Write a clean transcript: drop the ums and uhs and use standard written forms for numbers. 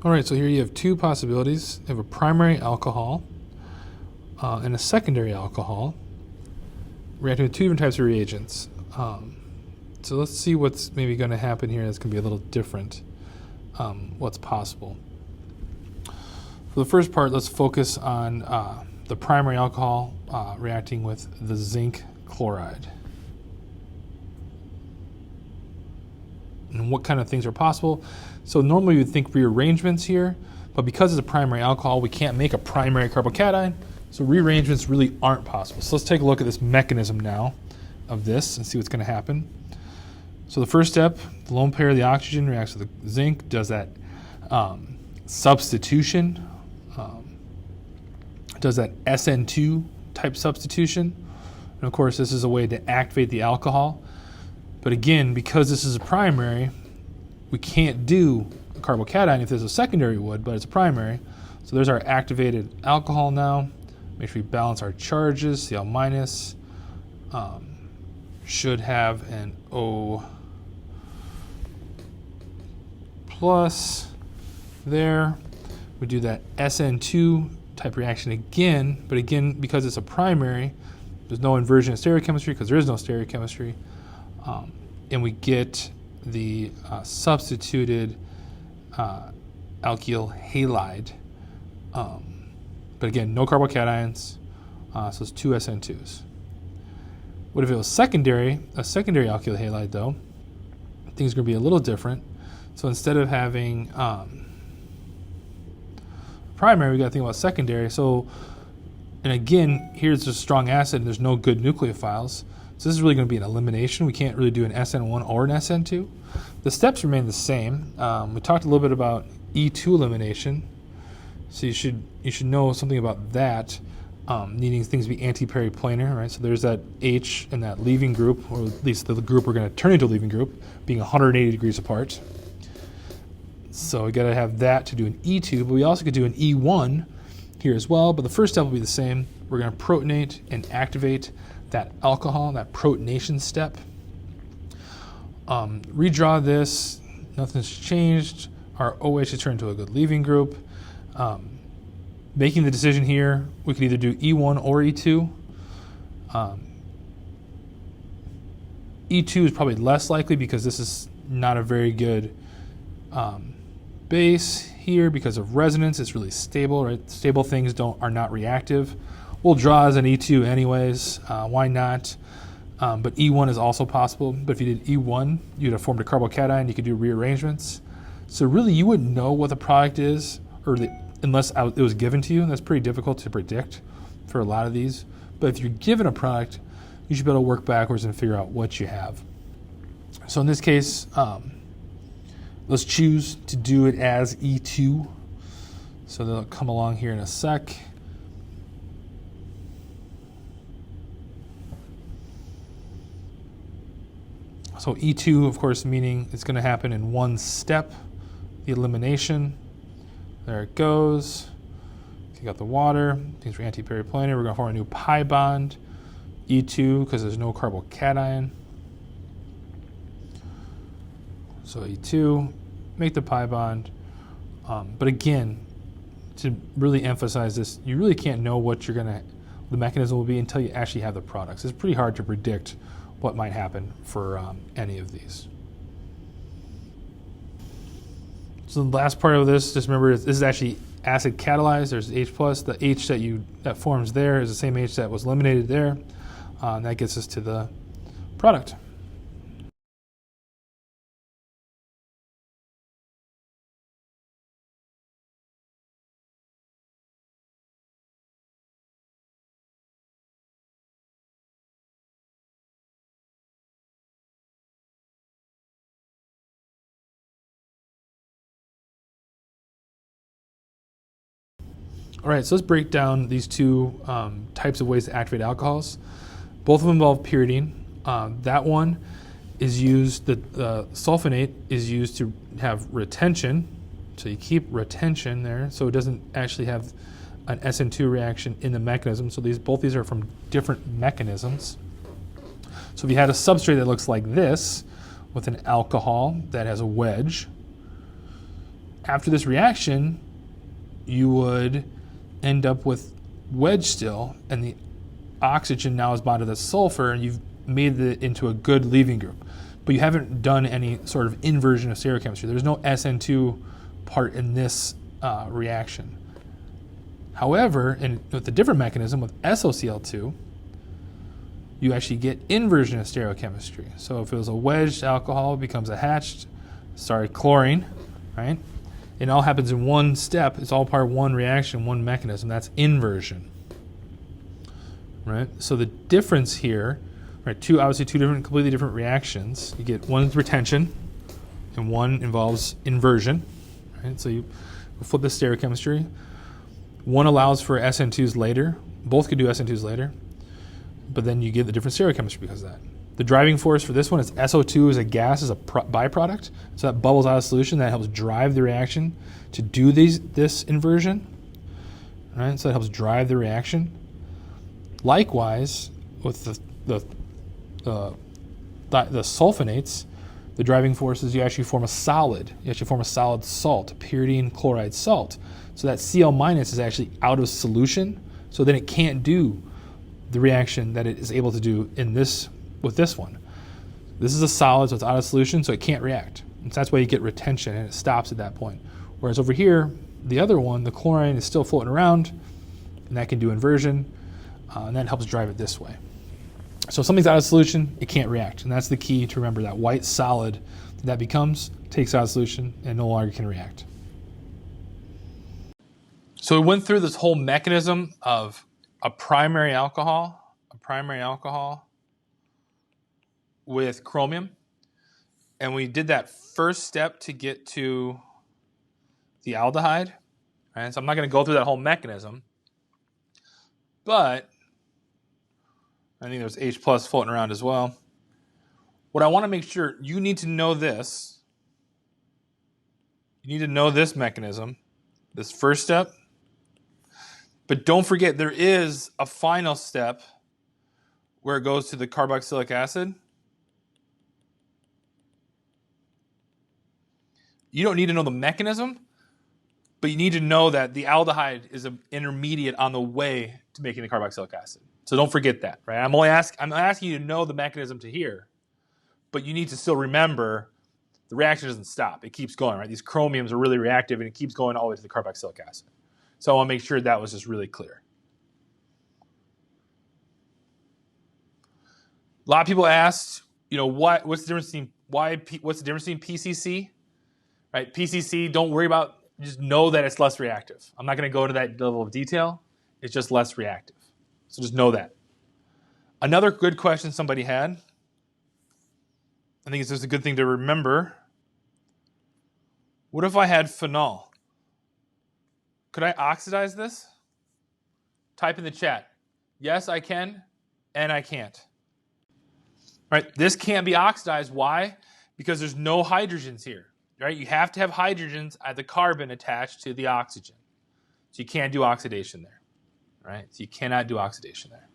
All right, so here you have two possibilities. You have a primary alcohol and a secondary alcohol reacting with two different types of reagents. So let's see what's maybe going to happen here that's going to be a little different, what's possible. For the first part, let's focus on the primary alcohol reacting with the zinc chloride. And what kind of things are possible. So normally you would think rearrangements here, but because it's a primary alcohol, we can't make a primary carbocation, so rearrangements really aren't possible. So let's take a look at this mechanism now of this and see what's going to happen. So the first step, the lone pair of the oxygen reacts with the zinc, does that substitution, does that SN2 type substitution. And of course, this is a way to activate the alcohol. But again, because this is a primary, we can't do a carbocation if there's a secondary would, but it's a primary. So there's our activated alcohol now. Make sure we balance our charges. Cl minus should have an O plus there. We do that SN2 type reaction again, but again, because it's a primary, there's no inversion of stereochemistry because there is no stereochemistry. And we get the substituted alkyl halide. But again, no carbocations, so it's two SN2s. What if it was secondary, a secondary alkyl halide though? Things are going to be a little different. So instead of having primary, we got to think about secondary. So, and again, here's a strong acid and there's no good nucleophiles. So this is really going to be an elimination. We can't really do an SN1 or an SN2. The steps remain the same. We talked a little bit about E2 elimination. So you should know something about that, needing things to be anti-periplanar, right? So there's that H in that leaving group, or at least the group we're going to turn into a leaving group, being 180 degrees apart. So we got to have that to do an E2, but we also could do an E1 here as well. But the first step will be the same. We're going to protonate and activate that alcohol, that protonation step. Redraw this, nothing's changed. Our OH is turned into a good leaving group. Making the decision here, we could either do E1 or E2. E2 is probably less likely because this is not a very good base here because of resonance. It's really stable, right? Stable things are not reactive. We'll draw as an E2 anyways. Why not? But E1 is also possible. But if you did E1, you'd have formed a carbocation. You could do rearrangements. So really, you wouldn't know what the product is, unless it was given to you. And that's pretty difficult to predict for a lot of these. But if you're given a product, you should be able to work backwards and figure out what you have. So in this case, let's choose to do it as E2. So they'll come along here in a sec. So E2, of course, meaning it's going to happen in one step, the elimination. There it goes. You got the water. Things are anti-periplanar. We're going to form a new pi bond. E2, because there's no carbocation. So E2, make the pi bond. But again, to really emphasize this, you really can't know what the mechanism will be until you actually have the products. It's pretty hard to predict what might happen for any of these. So the last part of this, just remember, this is actually acid catalyzed. There's H+. The H that forms there is the same H that was eliminated there. And that gets us to the product. All right, so let's break down these two types of ways to activate alcohols. Both of them involve pyridine. That one is used, the sulfonate is used to have retention. So you keep retention there, so it doesn't actually have an SN2 reaction in the mechanism. So both these are from different mechanisms. So if you had a substrate that looks like this, with an alcohol that has a wedge, after this reaction, you would end up with wedge still, and the oxygen now is bonded to the sulfur, and you've made it into a good leaving group. But you haven't done any sort of inversion of stereochemistry. There's no SN2 part in this reaction. However, with a different mechanism, with SOCl2, you actually get inversion of stereochemistry. So if it was a wedged alcohol, it becomes a chlorine, right? It all happens in one step. It's all part of one reaction, one mechanism. That's inversion, right? So the difference here, right? Obviously two completely different reactions. You get one retention, and one involves inversion, right? So you flip the stereochemistry. One allows for SN2s later. Both could do SN2s later, but then you get the different stereochemistry because of that. The driving force for this one is SO2 as a gas, as a byproduct. So that bubbles out of solution. That helps drive the reaction to do this inversion. Right? So that helps drive the reaction. Likewise, with the sulfonates, the driving force is you actually form a solid. You actually form a solid salt, pyridine chloride salt. So that Cl- is actually out of solution. So then it can't do the reaction that it is able to do with this one. This is a solid, so it's out of solution, so it can't react. And so that's why you get retention, and it stops at that point. Whereas over here, the other one, the chlorine is still floating around, and that can do inversion, and that helps drive it this way. So if something's out of solution, it can't react, and that's the key to remember. That white solid that becomes takes out of solution and no longer can react. So we went through this whole mechanism of a primary alcohol with chromium, and we did that first step to get to the aldehyde. Right? So I'm not going to go through that whole mechanism, but I think there's H plus floating around as well. What I want to make sure, you need to know this. You need to know this mechanism, this first step. But don't forget, there is a final step where it goes to the carboxylic acid. You don't need to know the mechanism, but you need to know that the aldehyde is an intermediate on the way to making the carboxylic acid. So don't forget that, right? I'm asking you to know the mechanism to here, but you need to still remember the reaction doesn't stop. It keeps going, right? These chromiums are really reactive, and it keeps going all the way to the carboxylic acid. So I want to make sure that was just really clear. A lot of people asked, what's the difference between PCC? Right? PCC, don't worry about, just know that it's less reactive. I'm not going to go to that level of detail. It's just less reactive. So just know that. Another good question somebody had, I think it's just a good thing to remember. What if I had phenol? Could I oxidize this? Type in the chat. Yes, I can, and I can't. Right? This can't be oxidized. Why? Because there's no hydrogens here. Right? You have to have hydrogens at the carbon attached to the oxygen. So you can't do oxidation there. Right? So you cannot do oxidation there.